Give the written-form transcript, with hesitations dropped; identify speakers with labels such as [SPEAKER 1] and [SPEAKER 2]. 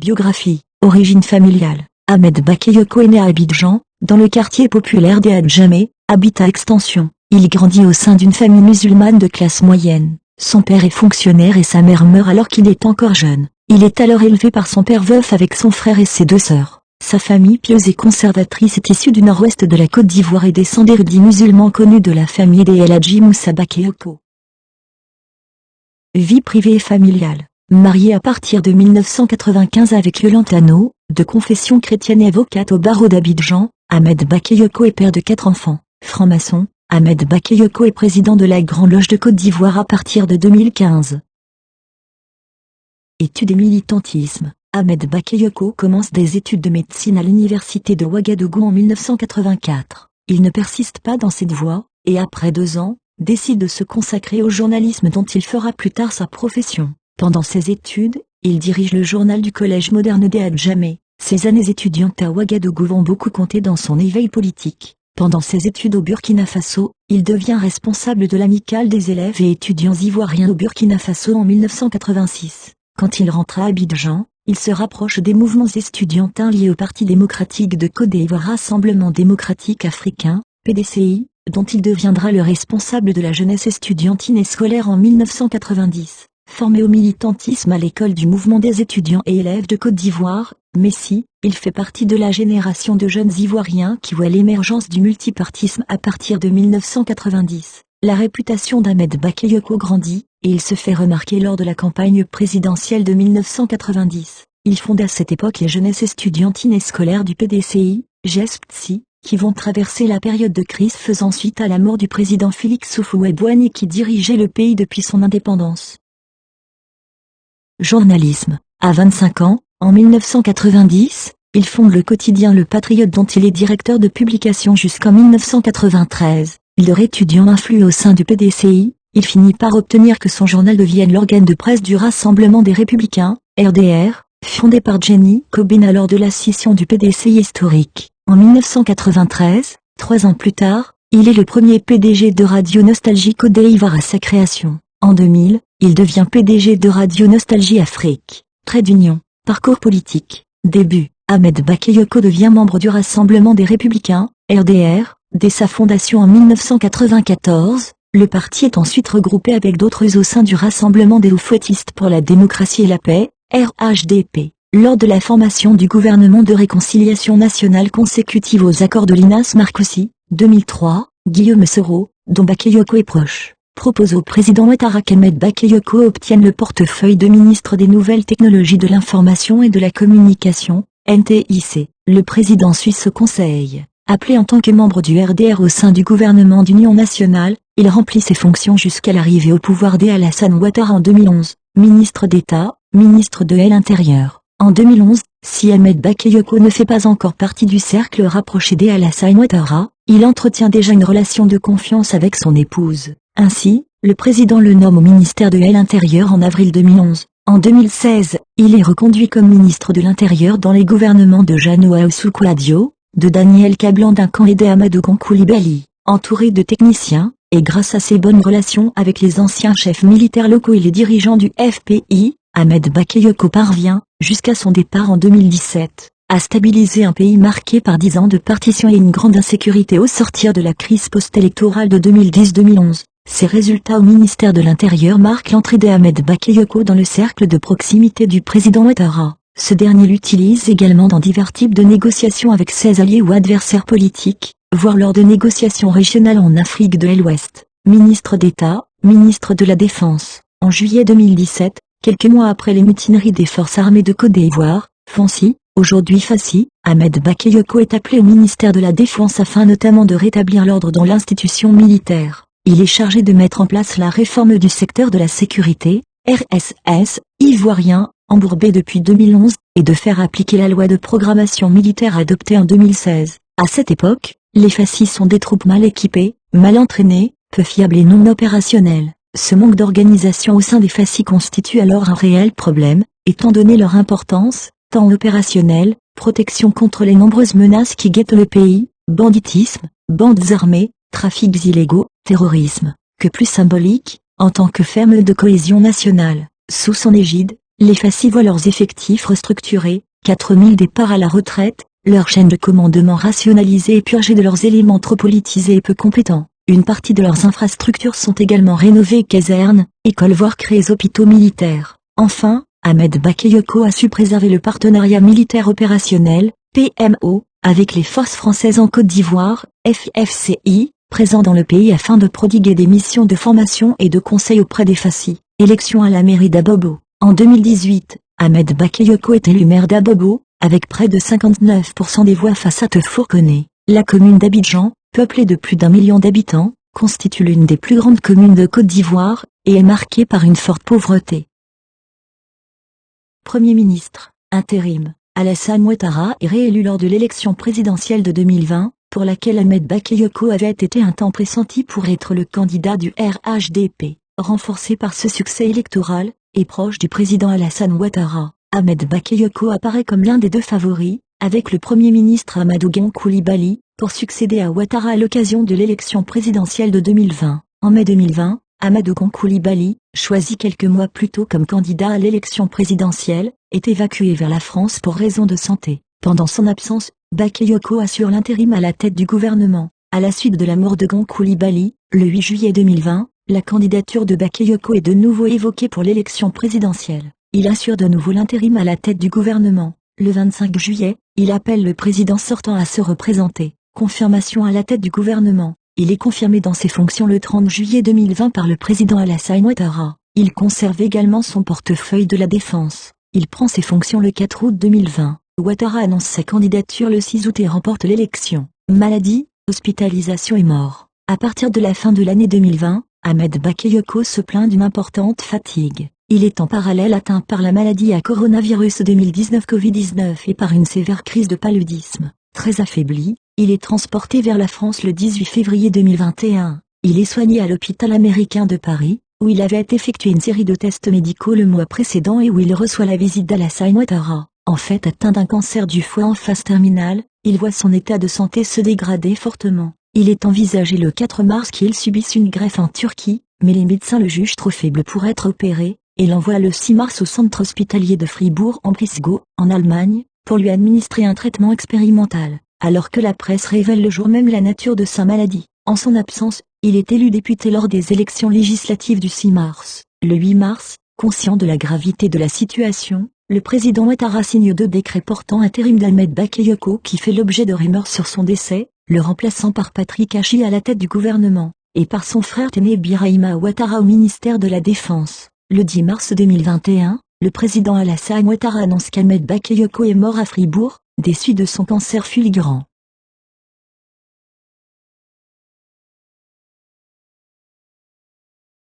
[SPEAKER 1] Biographie, origine familiale. Ahmed Bakayoko est né à Abidjan, dans le quartier populaire des Adjamé, habitat Extension. Il grandit au sein d'une famille musulmane de classe moyenne. Son père est fonctionnaire et sa mère meurt alors qu'il est encore jeune. Il est alors élevé par son père veuf avec son frère et ses deux sœurs. Sa famille pieuse et conservatrice est issue du nord-ouest de la Côte d'Ivoire et descend d'érudits musulmans connus de la famille des El Hadji Moussa Bakayoko. Vie privée et familiale. Marié à partir de 1995 avec Yolande Hano, de confession chrétienne et avocate au barreau d'Abidjan, Ahmed Bakayoko est père de 4 enfants. Franc-maçon, Ahmed Bakayoko est président de la Grande Loge de Côte d'Ivoire à partir de 2015. Études et militantisme. Ahmed Bakayoko commence des études de médecine à l'université de Ouagadougou en 1984. Il ne persiste pas dans cette voie, et après 2 ans, décide de se consacrer au journalisme dont il fera plus tard sa profession. Pendant ses études, il dirige le journal du Collège moderne des Adjamé. Ses années étudiantes à Ouagadougou vont beaucoup compter dans son éveil politique. Pendant ses études au Burkina Faso, il devient responsable de l'amicale des élèves et étudiants ivoiriens au Burkina Faso en 1986. Quand il rentre à Abidjan, il se rapproche des mouvements estudiantins liés au Parti démocratique de Côte d'Ivoire, Rassemblement démocratique africain, PDCI, dont il deviendra le responsable de la jeunesse estudiantine et scolaire en 1990. Formé au militantisme à l'école du mouvement des étudiants et élèves de Côte d'Ivoire, Messi, il fait partie de la génération de jeunes Ivoiriens qui voient l'émergence du multipartisme à partir de 1990. La réputation d'Ahmed Bakayoko grandit, et il se fait remarquer lors de la campagne présidentielle de 1990. Il fonde à cette époque les jeunesses estudiantines et scolaires du PDCI, GESPTSI, qui vont traverser la période de crise faisant suite à la mort du président Félix Houphouët-Boigny qui dirigeait le pays depuis son indépendance. Journalisme. À 25 ans, en 1990, il fonde le quotidien Le Patriote dont il est directeur de publication jusqu'en 1993. Leur étudiant influé au sein du PDCI, il finit par obtenir que son journal devienne l'organe de presse du Rassemblement des Républicains, RDR, fondé par Jenny Kobina lors de la scission du PDCI historique. En 1993, 3 ans plus tard, il est le premier PDG de Radio Nostalgie Côte d'Ivoire à sa création. En 2000, il devient PDG de Radio Nostalgie Afrique. Trait d'union. Parcours politique. Début. Ahmed Bakayoko devient membre du Rassemblement des Républicains, RDR, dès sa fondation en 1994. Le parti est ensuite regroupé avec d'autres au sein du Rassemblement des Houphouëtistes pour la démocratie et la paix, RHDP. Lors de la formation du gouvernement de réconciliation nationale consécutive aux accords de Linas Marcoussi, 2003, Guillaume Soro, dont Bakayoko est proche, propose au président Ouattara qu'Ahmed Bakayoko obtienne le portefeuille de ministre des Nouvelles Technologies de l'Information et de la Communication, NTIC. Le président suit ce conseil. Appelé en tant que membre du RDR au sein du gouvernement d'union nationale, il remplit ses fonctions jusqu'à l'arrivée au pouvoir d'Alassane Ouattara en 2011, ministre d'État, ministre de l'Intérieur. En 2011, si Ahmed Bakayoko ne fait pas encore partie du cercle rapproché d'Alassane Ouattara, il entretient déjà une relation de confiance avec son épouse. Ainsi, le président le nomme au ministère de l'Intérieur en avril 2011. En 2016, il est reconduit comme ministre de l'Intérieur dans les gouvernements de Jeannot Ahoussou-Kouadio, de Daniel Kablan-Duncan et d'Amadou Koulibaly. Entouré de techniciens, et grâce à ses bonnes relations avec les anciens chefs militaires locaux et les dirigeants du FPI, Ahmed Bakayoko parvient, jusqu'à son départ en 2017, à stabiliser un pays marqué par 10 ans de partition et une grande insécurité au sortir de la crise post-électorale de 2010-2011. Ces résultats au ministère de l'Intérieur marquent l'entrée d'Ahmed Bakayoko dans le cercle de proximité du président Ouattara. Ce dernier l'utilise également dans divers types de négociations avec ses alliés ou adversaires politiques, voire lors de négociations régionales en Afrique de l'Ouest. Ministre d'État, ministre de la Défense. En juillet 2017, quelques mois après les mutineries des forces armées de Côte d'Ivoire, FANCI, aujourd'hui FACI, Ahmed Bakayoko est appelé au ministère de la Défense afin notamment de rétablir l'ordre dans l'institution militaire. Il est chargé de mettre en place la réforme du secteur de la sécurité, RSS, ivoirien, embourbé depuis 2011, et de faire appliquer la loi de programmation militaire adoptée en 2016. À cette époque, les FACI sont des troupes mal équipées, mal entraînées, peu fiables et non opérationnelles. Ce manque d'organisation au sein des FACI constitue alors un réel problème, étant donné leur importance, tant opérationnelle, protection contre les nombreuses menaces qui guettent le pays, banditisme, bandes armées, trafics illégaux, terrorisme, que plus symbolique, en tant que ferme de cohésion nationale. Sous son égide, Les FACI voient leurs effectifs restructurés, 4000 départs à la retraite, leur chaîne de commandement rationalisée et purgée de leurs éléments trop politisés et peu compétents. Une partie de leurs infrastructures sont également rénovées, casernes, écoles voire créées hôpitaux militaires. Enfin, Ahmed Bakayoko a su préserver le partenariat militaire opérationnel, PMO, avec les forces françaises en Côte d'Ivoire, FFCI, présents dans le pays afin de prodiguer des missions de formation et de conseil auprès des FACI. Élection à la mairie d'Abobo. En 2018, Ahmed Bakayoko est élu maire d'Abobo, avec près de 59% des voix face à Tefourkoné. La commune d'Abidjan, peuplée de plus d'1 million d'habitants, constitue l'une des plus grandes communes de Côte d'Ivoire, et est marquée par une forte pauvreté. Premier ministre, intérim, Alassane Ouattara est réélu lors de l'élection présidentielle de 2020, pour laquelle Ahmed Bakayoko avait été un temps pressenti pour être le candidat du RHDP. Renforcé par ce succès électoral, et proche du président Alassane Ouattara, Ahmed Bakayoko apparaît comme l'un des deux favoris, avec le Premier ministre Amadou Gon Coulibaly, pour succéder à Ouattara à l'occasion de l'élection présidentielle de 2020. En mai 2020, Amadou Gon Coulibaly, choisi quelques mois plus tôt comme candidat à l'élection présidentielle, est évacué vers la France pour raisons de santé. Pendant son absence, Bakayoko assure l'intérim à la tête du gouvernement. À la suite de la mort de Gon Coulibaly, le 8 juillet 2020, la candidature de Bakayoko est de nouveau évoquée pour l'élection présidentielle. Il assure de nouveau l'intérim à la tête du gouvernement. Le 25 juillet, il appelle le président sortant à se représenter. Confirmation à la tête du gouvernement. Il est confirmé dans ses fonctions le 30 juillet 2020 par le président Alassane Ouattara. Il conserve également son portefeuille de la défense. Il prend ses fonctions le 4 août 2020. Ouattara annonce sa candidature le 6 août et remporte l'élection. Maladie, hospitalisation et mort. À partir de la fin de l'année 2020, Ahmed Bakayoko se plaint d'une importante fatigue. Il est en parallèle atteint par la maladie à coronavirus 2019 Covid-19 et par une sévère crise de paludisme. Très affaibli, il est transporté vers la France le 18 février 2021. Il est soigné à l'hôpital américain de Paris, où il avait effectué une série de tests médicaux le mois précédent et où il reçoit la visite d'Alassane Ouattara. En fait atteint d'un cancer du foie en phase terminale, il voit son état de santé se dégrader fortement. Il est envisagé le 4 mars qu'il subisse une greffe en Turquie, mais les médecins le jugent trop faible pour être opéré, et l'envoient le 6 mars au centre hospitalier de Fribourg-en-Brisgau, en Allemagne, pour lui administrer un traitement expérimental. Alors que la presse révèle le jour même la nature de sa maladie. En son absence, il est élu député lors des élections législatives du 6 mars. Le 8 mars, conscient de la gravité de la situation, le président Ouattara signe 2 décrets portant intérim d'Ahmed Bakayoko qui fait l'objet de rumeurs sur son décès, le remplaçant par Patrick Hachi à la tête du gouvernement, et par son frère aîné Birahima Ouattara au ministère de la Défense. Le 10 mars 2021, le président Alassane Ouattara annonce qu'Ahmed Bakayoko est mort à Fribourg, des suites de son cancer fulgurant.